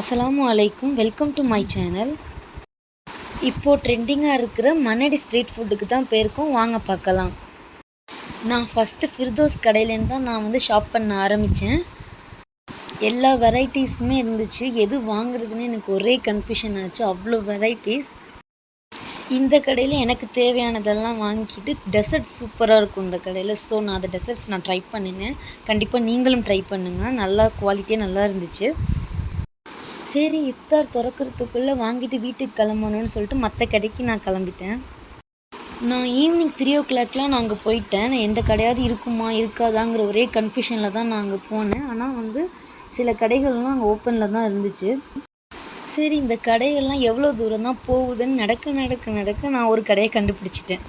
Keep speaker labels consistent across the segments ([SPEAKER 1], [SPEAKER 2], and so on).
[SPEAKER 1] அஸ்ஸலாமு அலைக்கும், welcome to my channel. இப்போது ட்ரெண்டிங்காக இருக்கிற மன்னடி ஸ்ட்ரீட் ஃபுட்டுக்கு தான் போயிருக்கோம். வாங்க பார்க்கலாம். நான் ஃபஸ்ட்டு ஃபிர்தோஸ் கடையிலேருந்து தான் நான் ஷாப் பண்ண ஆரம்பித்தேன். எல்லா வெரைட்டிஸுமே இருந்துச்சு. எது வாங்குறதுன்னு எனக்கு ஒரே கன்ஃபியூஷன் ஆச்சு. அவ்வளோ வெரைட்டிஸ். இந்த கடையில் எனக்கு தேவையானதெல்லாம் வாங்கிட்டு டெசர்ட் சூப்பராக இருக்கும் இந்த கடையில். ஸோ நான் அந்த டெசர்ட்ஸ் ட்ரை பண்ணினேன். கண்டிப்பாக நீங்களும் ட்ரை பண்ணுங்கள். நல்லா குவாலிட்டியாக நல்லா இருந்துச்சு. சரி, இஃப்தார் திறக்கிறதுக்குள்ளே வாங்கிட்டு வீட்டுக்கு கிளம்பணுன்னு சொல்லிட்டு மற்ற கடைக்கு நான் கிளம்பிட்டேன். நான் ஈவினிங் 3 நான் அங்கே போயிட்டேன். நான் எந்த கடையாவது இருக்குமா இருக்காதாங்கிற ஒரே கன்ஃபியூஷனில் தான் நான் அங்கே போனேன். ஆனால் சில கடைகள்லாம் அங்கே ஓப்பனில் தான் இருந்துச்சு. சரி, இந்த கடைகள்லாம் எவ்வளோ தூரம் தான் போகுதுன்னு நடக்க நான் ஒரு கடையை கண்டுபிடிச்சிட்டேன்.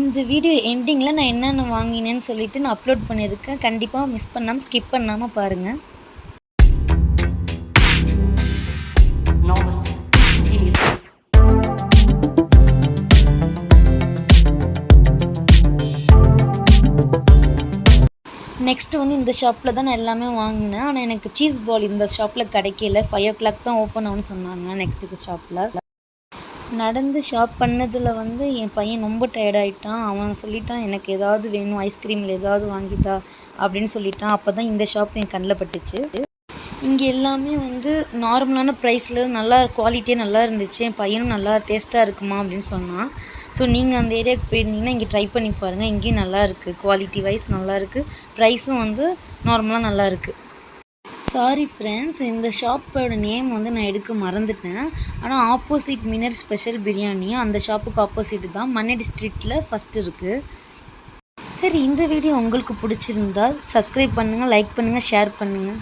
[SPEAKER 1] இந்த வீடியோ எண்டிங்கில் நான் என்னென்ன வாங்கினேன்னு சொல்லிவிட்டு நான் அப்லோட் பண்ணியிருக்கேன். கண்டிப்பாக மிஸ் பண்ணாமல் ஸ்கிப் பண்ணாமல் பாருங்கள். நெக்ஸ்ட்டு இந்த ஷாப்பில் தான் நான் எல்லாமே வாங்கினேன். ஆனால் எனக்கு சீஸ் பால் இந்த ஷாப்பில் கிடைக்கல. 5 o'clock தான் ஓப்பன் ஆகும்னு சொன்னாங்க நெக்ஸ்ட்டுக்கு ஷாப்பில். நடந்து ஷாப் பண்ணதில் என் பையன் ரொம்ப டயர்டாயிட்டான். அவன் சொல்லிட்டான், எனக்கு ஏதாவது வேணும், ஐஸ்கிரீமில் ஏதாவது வாங்கித்தா அப்படின்னு சொல்லிட்டான். அப்போ தான் இந்த ஷாப் என் கண்ணில் பட்டுச்சு. இங்கே எல்லாமே நார்மலான ப்ரைஸில் நல்லா குவாலிட்டியாக நல்லா இருந்துச்சு. என் பையனும் நல்லா டேஸ்ட்டாக இருக்குமா அப்படின்னு சொன்னான். ஸோ நீங்கள் அந்த ஏரியாவுக்கு போயிருந்தீங்கன்னா இங்கே ட்ரை பண்ணி பாருங்கள். இங்கேயும் நல்லா இருக்குது, குவாலிட்டி வைஸ் நல்லா இருக்குது. ப்ரைஸும் நார்மலாக நல்லா இருக்குது. சாரி ஃப்ரெண்ட்ஸ், இந்த ஷாப்போட நேம் நான் எடுக்க மறந்துட்டேன். ஆனால் ஆப்போசிட் மினர் ஸ்பெஷல் பிரியாணி அந்த ஷாப்புக்கு ஆப்போசிட் தான் மன்னடி ஸ்ட்ரீட்டில் ஃபஸ்ட்டு இருக்குது. சரி, இந்த வீடியோ உங்களுக்கு பிடிச்சிருந்தால் சப்ஸ்கிரைப் பண்ணுங்கள், லைக் பண்ணுங்கள், ஷேர் பண்ணுங்கள்.